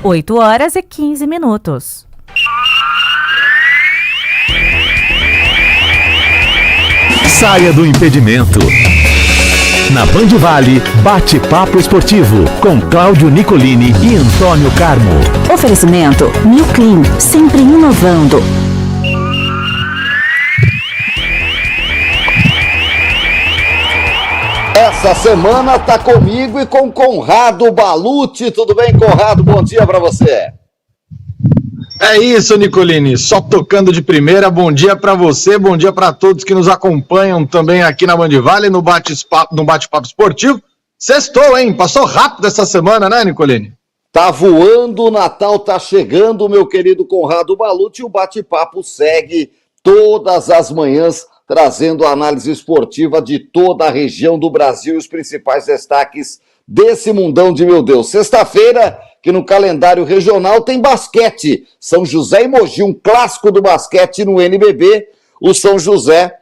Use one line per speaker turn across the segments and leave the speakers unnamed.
8h15.
Saia do impedimento. Na Band Vale, bate-papo esportivo com Cláudio Nicolini e Antônio Carmo.
Oferecimento New Clean, sempre inovando.
Essa semana tá comigo e com Conrado Balucci. Tudo bem, Conrado? Bom dia para você.
É isso, Nicolini, só tocando de primeira. Bom dia para você, bom dia para todos que nos acompanham também aqui na Band Vale, no bate-papo esportivo. Sextou, hein? Passou rápido essa semana, né, Nicolini?
Tá voando, o Natal tá chegando, meu querido Conrado Balucci. O bate-papo segue todas as manhãs, trazendo a análise esportiva de toda a região do Brasil e os principais destaques desse mundão de meu Deus. Sexta-feira, que no calendário regional tem basquete. São José e Mogi, um clássico do basquete no NBB. O São José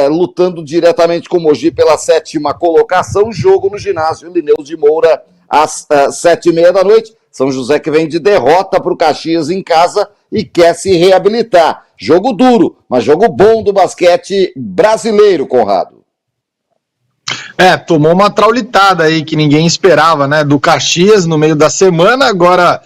lutando diretamente com o Mogi pela 7ª colocação. Jogo no ginásio Lineu de Moura às 7h30 da noite. São José que vem de derrota para o Caxias em casa e quer se reabilitar. Jogo duro, mas jogo bom do basquete brasileiro, Conrado.
Tomou uma traulitada aí que ninguém esperava, né, do Caxias no meio da semana, agora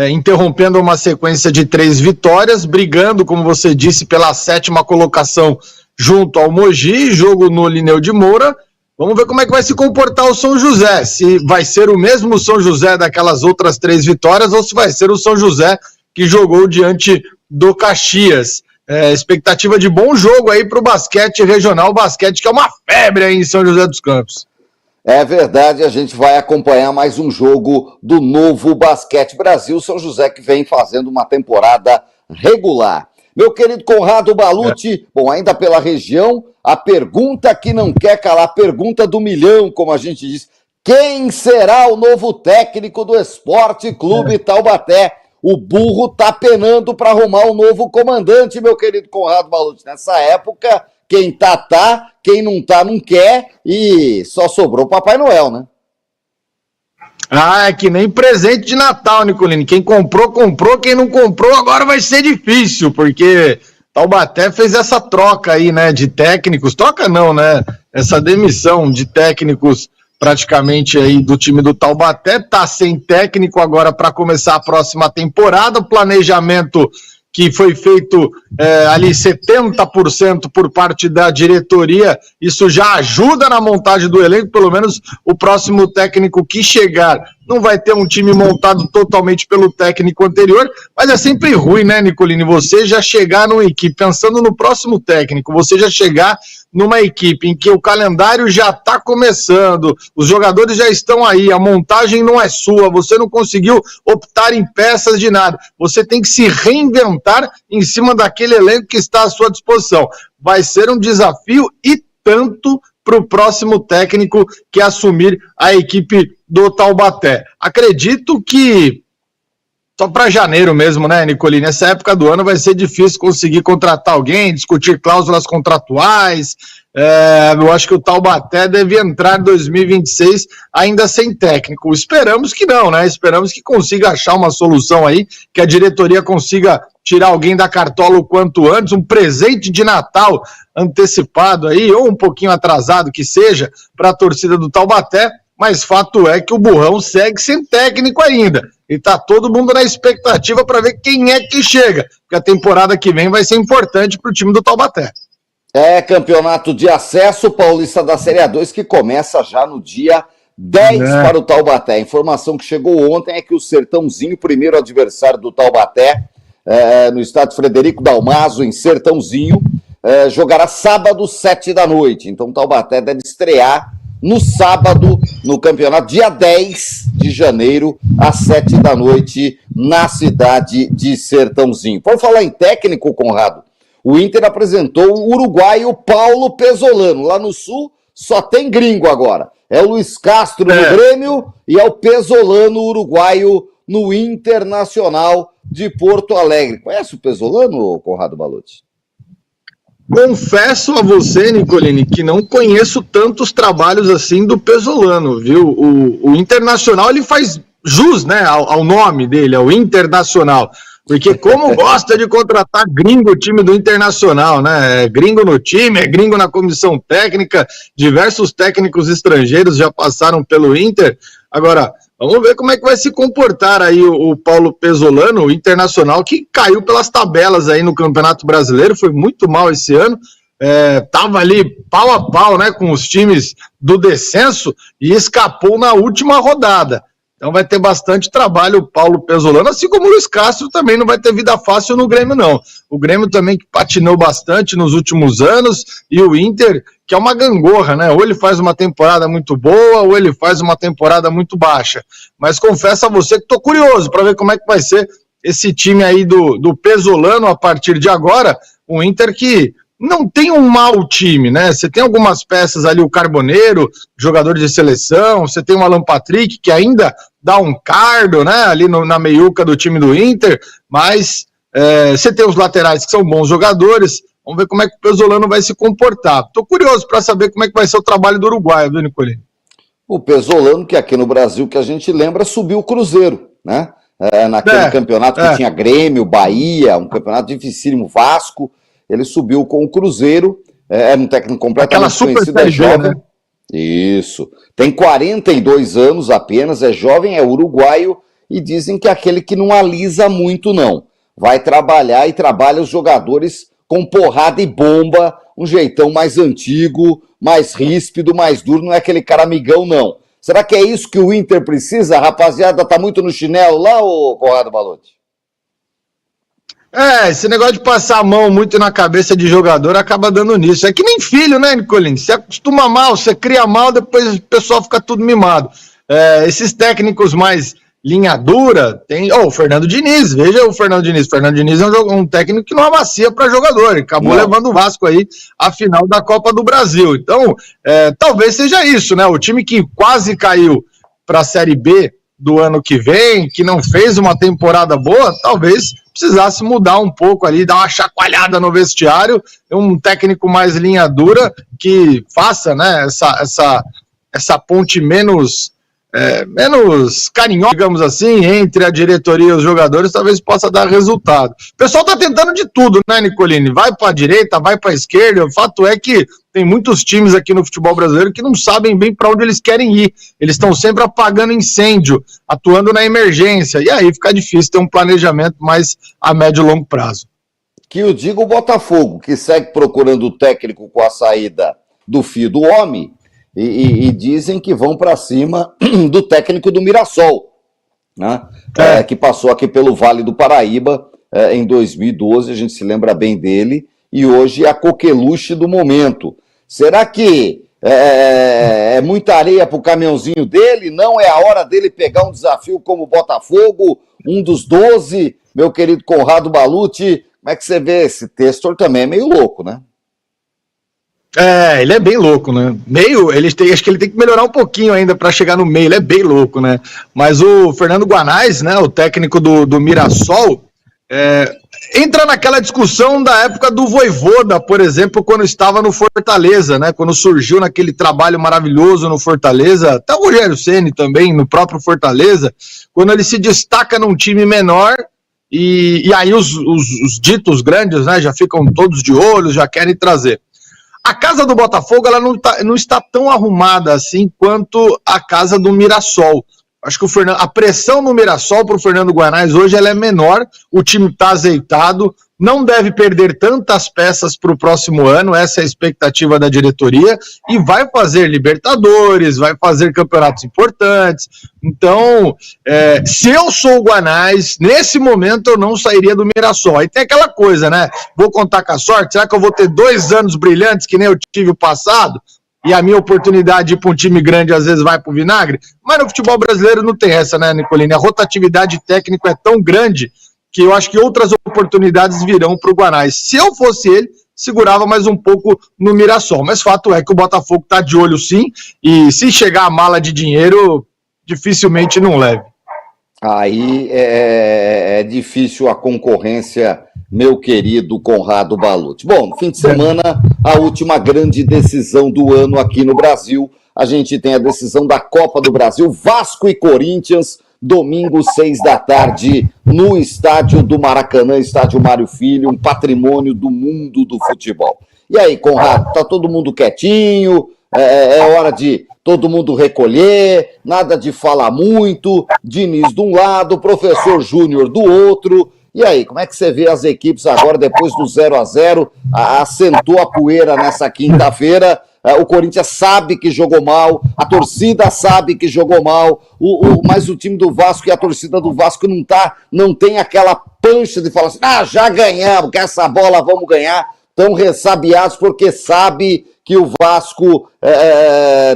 interrompendo uma sequência de 3 vitórias, brigando, como você disse, pela 7ª colocação junto ao Mogi, jogo no Lineu de Moura. Vamos ver como é que vai se comportar o São José, se vai ser o mesmo São José daquelas outras 3 vitórias ou se vai ser o São José que jogou diante do Caxias. Expectativa de bom jogo aí para o basquete regional, basquete que é uma febre aí em São José dos Campos.
É verdade, a gente vai acompanhar mais um jogo do Novo Basquete Brasil, São José que vem fazendo uma temporada regular. Meu querido Conrado Balucci, bom, ainda pela região, a pergunta que não quer calar, a pergunta do milhão, como a gente diz, quem será o novo técnico do Esporte Clube Taubaté? O burro tá penando para arrumar um novo comandante, meu querido Conrado Balucci. Nessa época, quem tá, quem não tá, não quer, e só sobrou o Papai Noel, né?
É que nem presente de Natal, Nicolini. Quem comprou, quem não comprou, agora vai ser difícil, porque Taubaté fez essa troca aí, né, de técnicos. Troca não, né? Essa demissão de técnicos praticamente aí do time do Taubaté, tá sem técnico agora para começar a próxima temporada, o planejamento que foi feito ali 70% por parte da diretoria, isso já ajuda na montagem do elenco, pelo menos o próximo técnico que chegar não vai ter um time montado totalmente pelo técnico anterior, mas é sempre ruim, né, Nicolini, você já chegar numa equipe, pensando no próximo técnico, você já chegar numa equipe em que o calendário já está começando, os jogadores já estão aí, a montagem não é sua, você não conseguiu optar em peças de nada, você tem que se reinventar em cima daquele elenco que está à sua disposição. Vai ser um desafio e tanto para o próximo técnico que assumir a equipe do Taubaté. Acredito que só para janeiro mesmo, né, Nicolini? Nessa época do ano vai ser difícil conseguir contratar alguém, discutir cláusulas contratuais. Eu acho que o Taubaté deve entrar em 2026 ainda sem técnico. Esperamos que não, né? Esperamos que consiga achar uma solução aí, que a diretoria consiga tirar alguém da cartola o quanto antes, um presente de Natal antecipado aí, ou um pouquinho atrasado que seja, para a torcida do Taubaté. Mas fato é que o Burrão segue sem técnico ainda. E tá todo mundo na expectativa para ver quem é que chega. Porque a temporada que vem vai ser importante para o time do Taubaté.
Campeonato de acesso paulista da Série A2 que começa já no dia 10 para o Taubaté. A informação que chegou ontem é que o Sertãozinho, primeiro adversário do Taubaté, no estádio Frederico Dalmaso, em Sertãozinho, jogará sábado, 7 da noite. Então o Taubaté deve estrear no sábado, no campeonato, dia 10 de janeiro, às 7 da noite, na cidade de Sertãozinho. Vamos falar em técnico, Conrado? O Inter apresentou o uruguaio Paulo Pesolano. Lá no Sul, só tem gringo agora. É o Luiz Castro no Grêmio e é o Pesolano uruguaio no Internacional de Porto Alegre. Conhece o Pesolano, Conrado Balucci?
Confesso a você, Nicolini, que não conheço tantos trabalhos assim do Pesolano, viu? O Internacional, ele faz jus, né, ao nome dele, ao Internacional. Porque como gosta de contratar gringo o time do Internacional, né? É gringo no time, é gringo na comissão técnica, diversos técnicos estrangeiros já passaram pelo Inter. Agora, vamos ver como é que vai se comportar aí o Paulo Pesolano, o Internacional, que caiu pelas tabelas aí no Campeonato Brasileiro, foi muito mal esse ano. Tava ali pau a pau, né, com os times do descenso e escapou na última rodada. Então vai ter bastante trabalho o Paulo Pesolano, assim como o Luiz Castro também não vai ter vida fácil no Grêmio, não. O Grêmio também que patinou bastante nos últimos anos, e o Inter, que é uma gangorra, né? Ou ele faz uma temporada muito boa, ou ele faz uma temporada muito baixa. Mas confesso a você que estou curioso para ver como é que vai ser esse time aí do Pesolano a partir de agora. O Inter que não tem um mau time, né? Você tem algumas peças ali, o Carboneiro, jogador de seleção, você tem o Alan Patrick, que ainda dá um cardo, né? Ali na meiuca do time do Inter, mas você tem os laterais que são bons jogadores. Vamos ver como é que o Pesolano vai se comportar. Estou curioso para saber como é que vai ser o trabalho do Uruguai, viu, Nicolini?
O Pesolano, que aqui no Brasil, que a gente lembra, subiu o Cruzeiro, né? Naquele campeonato que tinha Grêmio, Bahia, um campeonato dificílimo, Vasco. Ele subiu com o Cruzeiro, era um técnico completamente conhecido, é jovem. Né? Isso. Tem 42 anos apenas, é jovem, é uruguaio, e dizem que é aquele que não alisa muito, não. Vai trabalhar e trabalha os jogadores com porrada e bomba, um jeitão mais antigo, mais ríspido, mais duro, não é aquele cara amigão, não. Será que é isso que o Inter precisa? A rapaziada tá muito no chinelo lá, ô Conrado Ballotti?
Esse negócio de passar a mão muito na cabeça de jogador acaba dando nisso. É que nem filho, né, Nicolini? Você acostuma mal, você cria mal, depois o pessoal fica tudo mimado. Esses técnicos mais linha dura, tem o Fernando Diniz, veja o Fernando Diniz. O Fernando Diniz é um técnico que não amacia para jogador, ele acabou levando o Vasco aí à final da Copa do Brasil. Então, talvez seja isso, né? O time que quase caiu para a Série B do ano que vem, que não fez uma temporada boa, talvez precisasse mudar um pouco ali, dar uma chacoalhada no vestiário, um técnico mais linha dura que faça, né, essa ponte menos carinhosa, digamos assim, entre a diretoria e os jogadores, talvez possa dar resultado. O pessoal tá tentando de tudo, né, Nicolini? Vai para a direita, vai para a esquerda. O fato é que tem muitos times aqui no futebol brasileiro que não sabem bem para onde eles querem ir. Eles estão sempre apagando incêndio, atuando na emergência, e aí fica difícil ter um planejamento mais a médio e longo prazo.
Que eu digo o Botafogo, que segue procurando o técnico com a saída do fio do homem, e dizem que vão para cima do técnico do Mirassol, né? Que passou aqui pelo Vale do Paraíba em 2012, a gente se lembra bem dele, e hoje é a coqueluche do momento. Será que é muita areia para o caminhãozinho dele? Não é a hora dele pegar um desafio como o Botafogo, um dos 12, meu querido Conrado Ballutti? Como é que você vê? Esse texto também é meio louco, né?
Ele é bem louco, né? Acho que ele tem que melhorar um pouquinho ainda para chegar no meio, ele é bem louco, né? Mas o Fernando Guanais, né, o técnico do Mirassol, entra naquela discussão da época do Vojvoda, por exemplo, quando estava no Fortaleza, né? Quando surgiu naquele trabalho maravilhoso no Fortaleza, até o Rogério Ceni também, no próprio Fortaleza, quando ele se destaca num time menor e aí os ditos grandes, né, já ficam todos de olho, já querem trazer. A casa do Botafogo ela não está tão arrumada assim quanto a casa do Mirassol. Acho que a pressão no Mirassol para o Fernando Guanais hoje ela é menor, o time está azeitado, não deve perder tantas peças para o próximo ano, essa é a expectativa da diretoria, e vai fazer Libertadores, vai fazer campeonatos importantes. Então, se eu sou o Guanais, nesse momento eu não sairia do Mirassol. Aí tem aquela coisa, né? Vou contar com a sorte, será que eu vou ter 2 anos brilhantes que nem eu tive o passado? E a minha oportunidade de ir para um time grande às vezes vai para o vinagre? Mas no futebol brasileiro não tem essa, né, Nicolini? A rotatividade técnica é tão grande que eu acho que outras oportunidades virão para o Guanais. Se eu fosse ele, segurava mais um pouco no Mirassol. Mas fato é que o Botafogo está de olho sim, e se chegar a mala de dinheiro, dificilmente não leve.
Aí é difícil a concorrência, meu querido Conrado Ballutti. Bom, no fim de semana, a última grande decisão do ano aqui no Brasil. A gente tem a decisão da Copa do Brasil, Vasco e Corinthians domingo, 6 da tarde, no estádio do Maracanã, estádio Mário Filho, um patrimônio do mundo do futebol. E aí, Conrado, tá todo mundo quietinho? É hora de todo mundo recolher, nada de falar muito, Diniz de um lado, professor Júnior do outro. E aí, como é que você vê as equipes agora, depois do 0-0, assentou a poeira nessa quinta-feira, o Corinthians sabe que jogou mal, a torcida sabe que jogou mal, mas o time do Vasco e a torcida do Vasco não tem aquela pancha de falar assim, já ganhamos, que essa bola vamos ganhar, estão ressabiados porque sabe que o Vasco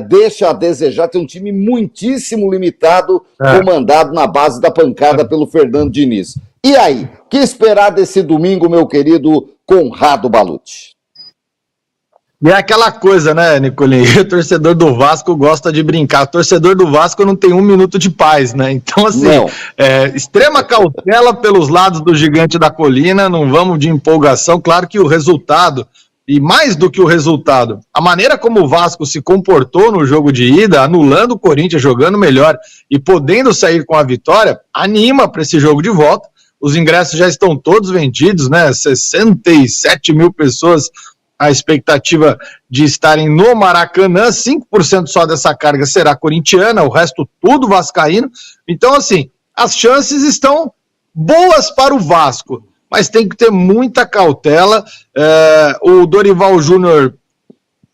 deixa a desejar, tem um time muitíssimo limitado, comandado na base da pancada pelo Fernando Diniz. E aí, o que esperar desse domingo, meu querido Conrado Balucci?
E é aquela coisa, né, Nicolinho? O torcedor do Vasco gosta de brincar. O torcedor do Vasco não tem um minuto de paz, né? Então, assim, extrema cautela pelos lados do Gigante da Colina, não vamos de empolgação. Claro que o resultado, e mais do que o resultado, a maneira como o Vasco se comportou no jogo de ida, anulando o Corinthians, jogando melhor e podendo sair com a vitória, anima para esse jogo de volta. Os ingressos já estão todos vendidos, né? 67 mil pessoas, a expectativa de estarem no Maracanã, 5% só dessa carga será corintiana, o resto tudo vascaíno. Então, assim, as chances estão boas para o Vasco, mas tem que ter muita cautela. O Dorival Júnior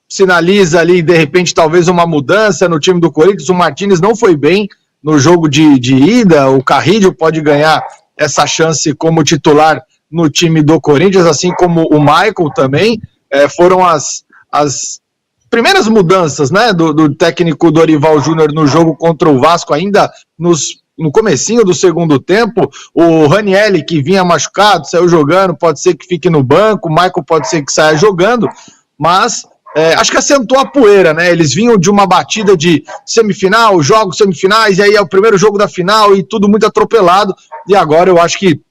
sinaliza ali, de repente, talvez uma mudança no time do Corinthians. O Martínez não foi bem no jogo de ida, o Carrillo pode ganhar essa chance como titular no time do Corinthians, assim como o Michael também. Foram as primeiras mudanças, né, do técnico Dorival Júnior no jogo contra o Vasco, ainda no comecinho do segundo tempo. O Ranieri, que vinha machucado, saiu jogando, pode ser que fique no banco, o Michael pode ser que saia jogando, mas acho que assentou a poeira, né? Eles vinham de uma batida de semifinal, jogos semifinais, e aí é o primeiro jogo da final e tudo muito atropelado, e agora eu acho que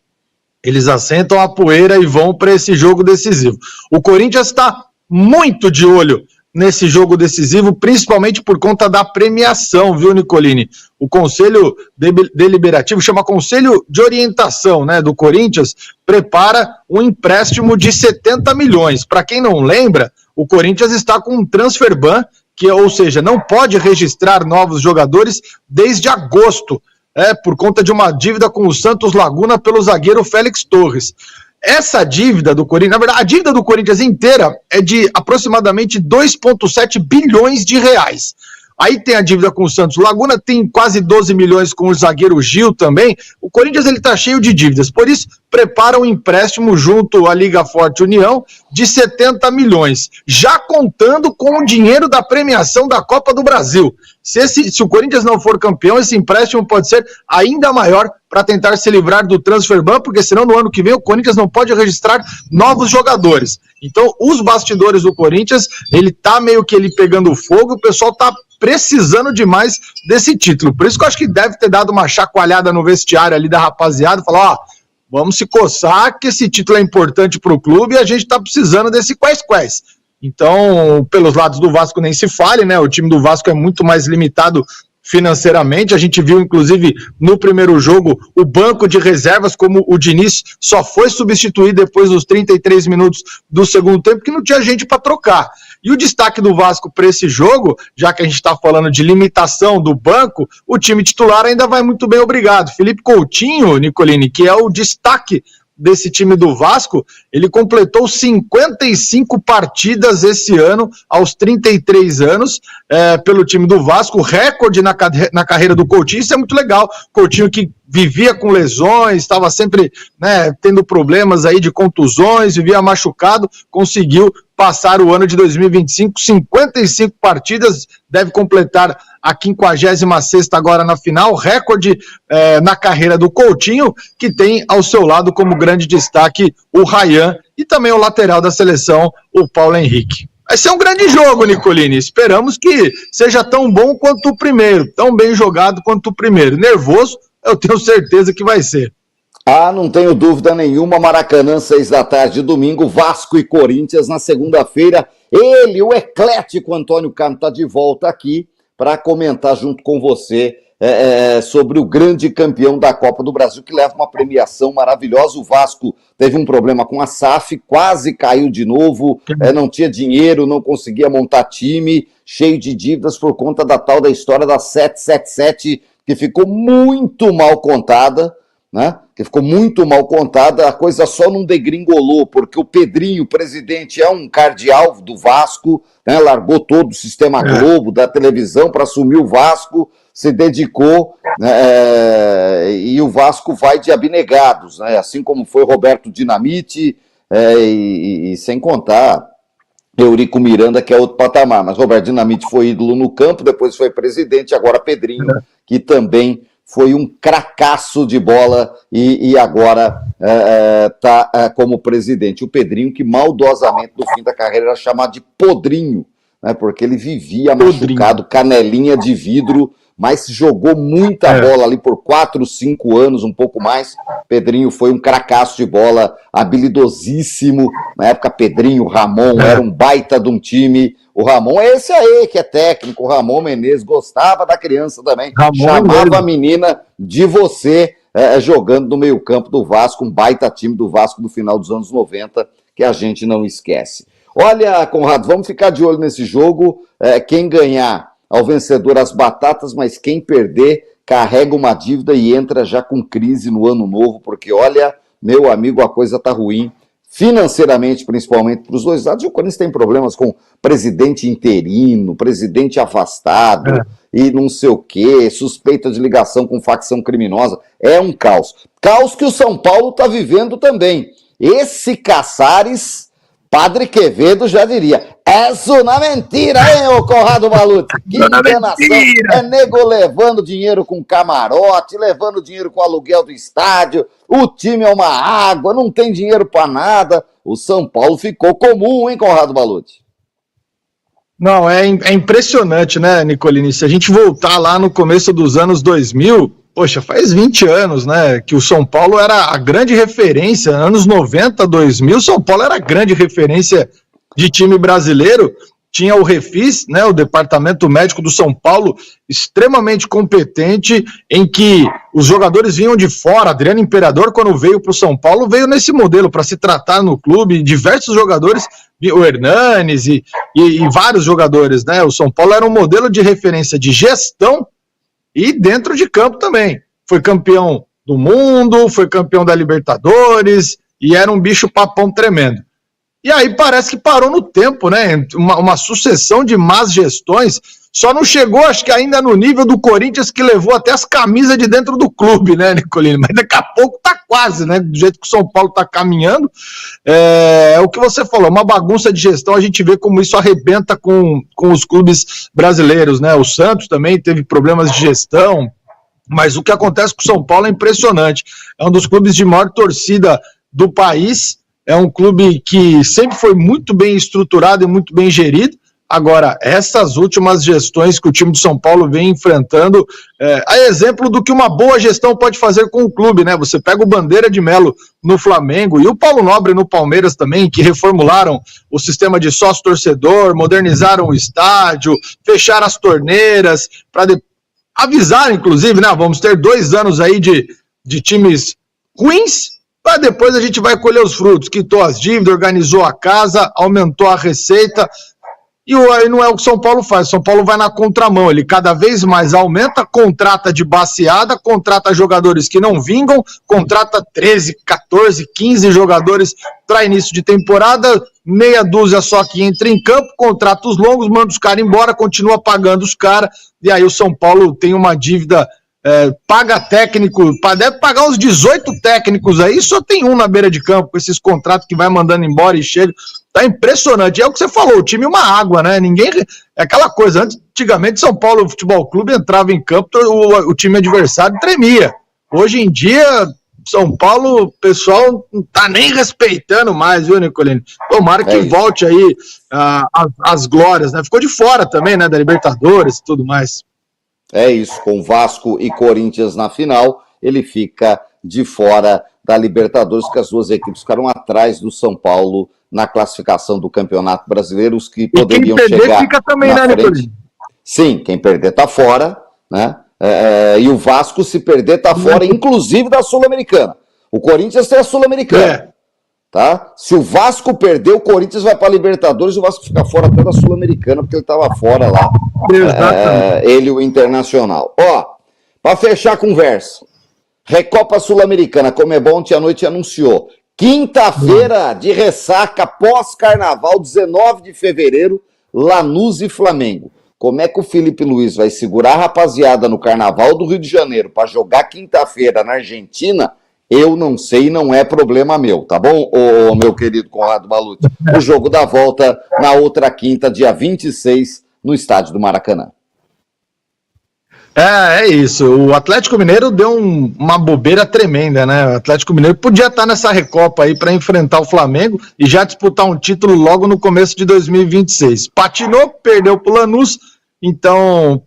eles assentam a poeira e vão para esse jogo decisivo. O Corinthians está muito de olho nesse jogo decisivo, principalmente por conta da premiação, viu, Nicolini? O Conselho Deliberativo, chama Conselho de Orientação, né, do Corinthians, prepara um empréstimo de 70 milhões. Para quem não lembra, o Corinthians está com um transfer ban, ou seja, não pode registrar novos jogadores desde agosto, por conta de uma dívida com o Santos Laguna pelo zagueiro Félix Torres. Essa dívida do Corinthians, na verdade, a dívida do Corinthians inteira é de aproximadamente 2,7 bilhões de reais. Aí tem a dívida com o Santos Laguna, tem quase 12 milhões com o zagueiro Gil também. O Corinthians está cheio de dívidas, por isso prepara um empréstimo junto à Liga Forte União de 70 milhões, já contando com o dinheiro da premiação da Copa do Brasil. Se o Corinthians não for campeão, esse empréstimo pode ser ainda maior para tentar se livrar do transfer ban, porque senão no ano que vem o Corinthians não pode registrar novos jogadores. Então, os bastidores do Corinthians, ele tá meio que pegando fogo, o pessoal tá precisando demais desse título. Por isso que eu acho que deve ter dado uma chacoalhada no vestiário ali da rapaziada, falar, vamos se coçar, que esse título é importante para o clube e a gente tá precisando desse quais. Então, pelos lados do Vasco nem se fale, né? O time do Vasco é muito mais limitado financeiramente. A gente viu, inclusive, no primeiro jogo, o banco de reservas, como o Diniz só foi substituir depois dos 33 minutos do segundo tempo, que não tinha gente para trocar. E o destaque do Vasco para esse jogo, já que a gente está falando de limitação do banco, o time titular ainda vai muito bem, obrigado. Felipe Coutinho, Nicolini, que é o destaque desse time do Vasco, ele completou 55 partidas esse ano, aos 33 anos, pelo time do Vasco, recorde na carreira do Coutinho. Isso é muito legal. Coutinho, que vivia com lesões, estava sempre, né, tendo problemas aí de contusões, vivia machucado, conseguiu passar o ano de 2025, 55 partidas, deve completar a 56ª agora na final, recorde na carreira do Coutinho, que tem ao seu lado como grande destaque o Ryan e também o lateral da seleção, o Paulo Henrique. Vai ser um grande jogo, Nicolini, esperamos que seja tão bom quanto o primeiro, tão bem jogado quanto o primeiro. Nervoso, eu tenho certeza que vai ser.
Não tenho dúvida nenhuma. Maracanã, 6 da tarde, domingo, Vasco e Corinthians na segunda-feira. Ele, o eclético Antônio Carmo, está de volta aqui para comentar junto com você sobre o grande campeão da Copa do Brasil, que leva uma premiação maravilhosa. O Vasco teve um problema com a SAF, quase caiu de novo, não tinha dinheiro, não conseguia montar time, cheio de dívidas por conta da tal da história da 777, que ficou muito mal contada, né? A coisa só não degringolou, porque o Pedrinho, presidente, é um cardeal do Vasco, né? Largou todo o sistema Globo da televisão para assumir o Vasco, se dedicou, né? E o Vasco vai de abnegados, né? Assim como foi Roberto Dinamite, e sem contar Eurico Miranda, que é outro patamar, mas Roberto Dinamite foi ídolo no campo, depois foi presidente, agora Pedrinho, que também foi um cracaço de bola e agora está como presidente. O Pedrinho, que maldosamente no fim da carreira era chamado de Podrinho, né, porque ele vivia machucado, canelinha de vidro, mas jogou muita bola ali por 4, 5 anos, um pouco mais. Pedrinho foi um cracaço de bola, habilidosíssimo. Na época, Pedrinho, Ramon, era um baita de um time. O Ramon é esse aí, que é técnico. O Ramon Menezes gostava da criança também. Chamava a menina de você, jogando no meio-campo do Vasco, um baita time do Vasco do final dos anos 90, que a gente não esquece. Olha, Conrado, vamos ficar de olho nesse jogo. Quem ganhar, ao vencedor as batatas, mas quem perder carrega uma dívida e entra já com crise no ano novo, porque olha, meu amigo, a coisa tá ruim, financeiramente, principalmente para os dois lados. O Corinthians tem problemas com presidente interino, presidente afastado e não sei o quê, suspeita de ligação com facção criminosa. É um caos. Caos que o São Paulo tá vivendo também. Esse Caçares, Padre Quevedo já diria, é uma mentira, hein, ô Conrado Malute? Que enganação, é nego levando dinheiro com camarote, levando dinheiro com aluguel do estádio, o time é uma água, não tem dinheiro para nada. O São Paulo ficou comum, hein, Conrado Malute?
Não, é impressionante, né, Nicolini? Se a gente voltar lá no começo dos anos 2000, poxa, faz 20 anos, né, que o São Paulo era a grande referência, anos 90, 2000, São Paulo era a grande referência de time brasileiro. Tinha o Refis, né, o departamento médico do São Paulo, extremamente competente, em que os jogadores vinham de fora. Adriano Imperador, quando veio para o São Paulo, veio nesse modelo para se tratar no clube. Diversos jogadores, o Hernanes e vários jogadores, né? O São Paulo era um modelo de referência de gestão e dentro de campo também. Foi campeão do mundo, foi campeão da Libertadores e era um bicho papão tremendo. E aí parece que parou no tempo, né? Uma sucessão de más gestões. Só não chegou, acho que ainda no nível do Corinthians, que levou até as camisas de dentro do clube, né, Nicolini? Mas daqui a pouco tá quase, né? Do jeito que o São Paulo tá caminhando. É o que você falou, uma bagunça de gestão. A gente vê como isso arrebenta com os clubes brasileiros, né? O Santos também teve problemas de gestão. Mas o que acontece com o São Paulo é impressionante. É um dos clubes de maior torcida do país. É um clube que sempre foi muito bem estruturado e muito bem gerido. Agora, essas últimas gestões que o time de São Paulo vem enfrentando, é exemplo do que uma boa gestão pode fazer com o clube, né? Você pega o Bandeira de Melo no Flamengo e o Paulo Nobre no Palmeiras também, que reformularam o sistema de sócio-torcedor, modernizaram o estádio, fecharam as torneiras, para avisar, inclusive, né? Vamos ter 2 anos aí de times ruins, para depois a gente vai colher os frutos. Quitou as dívidas, organizou a casa, aumentou a receita, e aí não é o que o São Paulo faz. O São Paulo vai na contramão, ele cada vez mais aumenta, contrata de baseada, contrata jogadores que não vingam, contrata 13, 14, 15 jogadores para início de temporada, meia dúzia só que entra em campo, contrata os longos, manda os caras embora, continua pagando os caras, e aí o São Paulo tem uma dívida. Paga técnico, deve pagar uns 18 técnicos aí, só tem um na beira de campo, com esses contratos que vai mandando embora e chega, tá impressionante. É o que você falou, o time é uma água, né? Ninguém, é aquela coisa, antigamente São Paulo Futebol Clube entrava em campo, o time adversário tremia. Hoje em dia, São Paulo, o pessoal não tá nem respeitando mais, viu, Nicolini? Tomara que volte aí as glórias, né? Ficou de fora também, né, da Libertadores e tudo mais.
É isso, com Vasco e Corinthians na final, ele fica de fora da Libertadores, que as duas equipes ficaram atrás do São Paulo na classificação do Campeonato Brasileiro, os que poderiam chegar fica também, na frente. Sim, quem perder tá fora, né? E o Vasco, se perder, tá fora, inclusive da Sul-Americana. O Corinthians tem a Sul-Americana. Tá? Se o Vasco perder, o Corinthians vai para a Libertadores, o Vasco fica fora até da Sul-Americana, porque ele estava fora lá. Ele e o Internacional. Ó, para fechar a conversa, Recopa Sul-Americana, Comebol ontem à noite anunciou. Quinta-feira de ressaca pós-carnaval, 19 de fevereiro, Lanús e Flamengo. Como é que o Felipe Luiz vai segurar a rapaziada no Carnaval do Rio de Janeiro para jogar quinta-feira na Argentina? Eu não sei, não é problema meu, tá bom, meu querido Conrado Balucci? O jogo da volta na outra quinta, dia 26, no estádio do Maracanã.
É isso. O Atlético Mineiro deu uma bobeira tremenda, né? O Atlético Mineiro podia estar nessa Recopa aí para enfrentar o Flamengo e já disputar um título logo no começo de 2026. Patinou, perdeu pro Lanús, então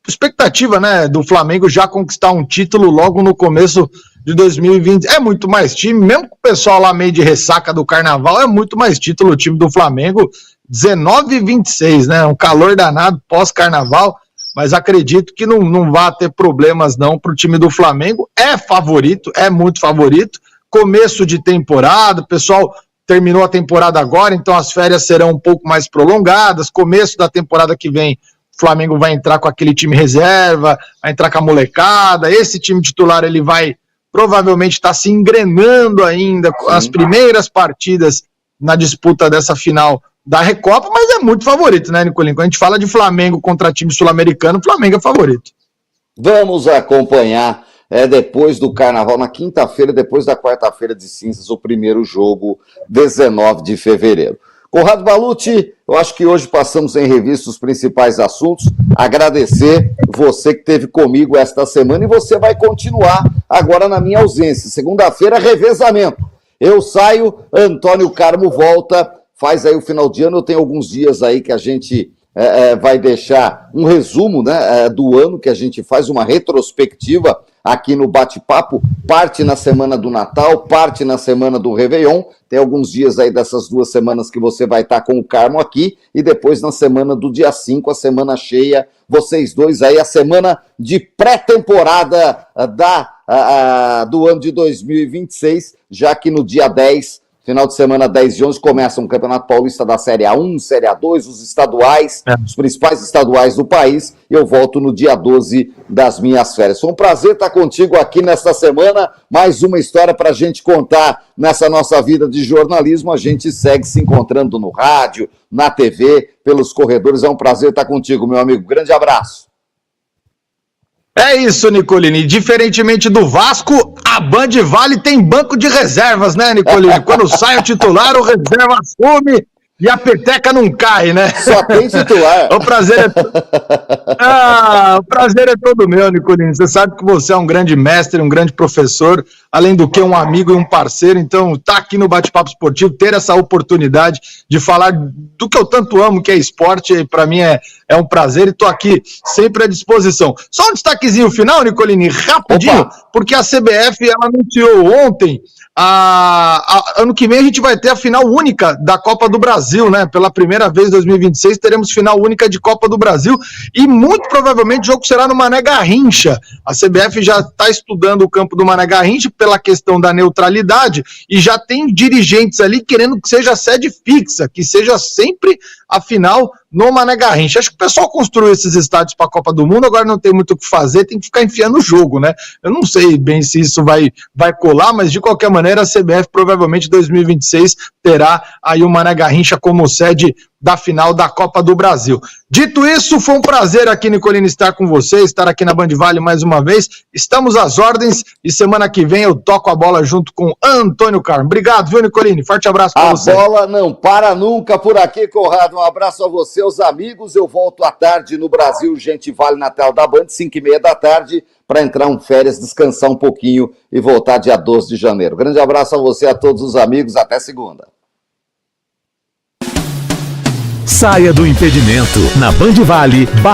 expectativa, né, do Flamengo já conquistar um título logo no começo de 2020. É muito mais time, mesmo com o pessoal lá meio de ressaca do Carnaval, é muito mais título o time do Flamengo. 19-26, né? Um calor danado pós-Carnaval. Mas acredito que não vai ter problemas não para o time do Flamengo. É favorito, é muito favorito. Começo de temporada, o pessoal terminou a temporada agora, então as férias serão um pouco mais prolongadas. Começo da temporada que vem, o Flamengo vai entrar com aquele time reserva, vai entrar com a molecada. Esse time titular ele vai provavelmente estar se engrenando ainda com as primeiras partidas na disputa dessa final da Recopa, mas é muito favorito, né, Nicolinho? Quando a gente fala de Flamengo contra time sul-americano, o Flamengo é favorito.
Vamos acompanhar depois do Carnaval, na quinta-feira, depois da quarta-feira de cinzas, o primeiro jogo, 19 de fevereiro. Conrado Balucci, eu acho que hoje passamos em revista os principais assuntos. Agradecer você que esteve comigo esta semana e você vai continuar agora na minha ausência. Segunda-feira, revezamento. Eu saio, Antônio Carmo volta. Faz aí o final de ano, eu tenho alguns dias aí que a gente vai deixar um resumo, né, do ano, que a gente faz uma retrospectiva aqui no Bate-Papo, parte na semana do Natal, parte na semana do Réveillon, tem alguns dias aí dessas 2 semanas que você vai estar com o Carmo aqui, e depois na semana do dia 5, a semana cheia, vocês dois aí, a semana de pré-temporada do ano de 2026, já que no dia 10, final de semana 10 e 11, começa um Campeonato Paulista da Série A1, Série A2, os estaduais, os principais estaduais do país. Eu volto no dia 12 das minhas férias. Foi um prazer estar contigo aqui nesta semana. Mais uma história para a gente contar nessa nossa vida de jornalismo. A gente segue se encontrando no rádio, na TV, pelos corredores. É um prazer estar contigo, meu amigo. Grande abraço.
É isso, Nicolini. Diferentemente do Vasco, a Band Vale tem banco de reservas, né, Nicolini? Quando sai o titular, o reserva assume e a peteca não cai, né?
Só tem titular.
O prazer é todo meu, Nicolini. Você sabe que você é um grande mestre, um grande professor, além do que um amigo e um parceiro. Então, tá aqui no Bate-Papo Esportivo, ter essa oportunidade de falar do que eu tanto amo, que é esporte, para mim é um prazer e tô aqui sempre à disposição. Só um destaquezinho final, Nicolini, rapidinho, porque a CBF ela anunciou ontem, ano que vem a gente vai ter a final única da Copa do Brasil, né? Pela primeira vez em 2026 teremos final única de Copa do Brasil e muito provavelmente o jogo será no Mané Garrincha. A CBF já está estudando o campo do Mané Garrincha pela questão da neutralidade e já tem dirigentes ali querendo que seja sede fixa, que seja sempre a final no Mané Garrincha. Acho que o pessoal construiu esses estádios para a Copa do Mundo, agora não tem muito o que fazer, tem que ficar enfiando o jogo, né? Eu não sei bem se isso vai colar, mas de qualquer maneira a CBF provavelmente em 2026 terá aí o Mané Garrincha como sede da final da Copa do Brasil. Dito isso, foi um prazer aqui, Nicolini, estar com você, estar aqui na Band Vale mais uma vez. Estamos às ordens e semana que vem eu toco a bola junto com Antônio Carmo. Obrigado, viu, Nicolini? Forte abraço para você.
A bola não para nunca por aqui, Conrado. Um abraço a você, os amigos. Eu volto à tarde no Brasil, Gente Vale na tela da Band, 5h30 da tarde, para entrar em férias, descansar um pouquinho e voltar dia 12 de janeiro. Grande abraço a você, a todos os amigos. Até segunda.
Saia do impedimento na Band Vale.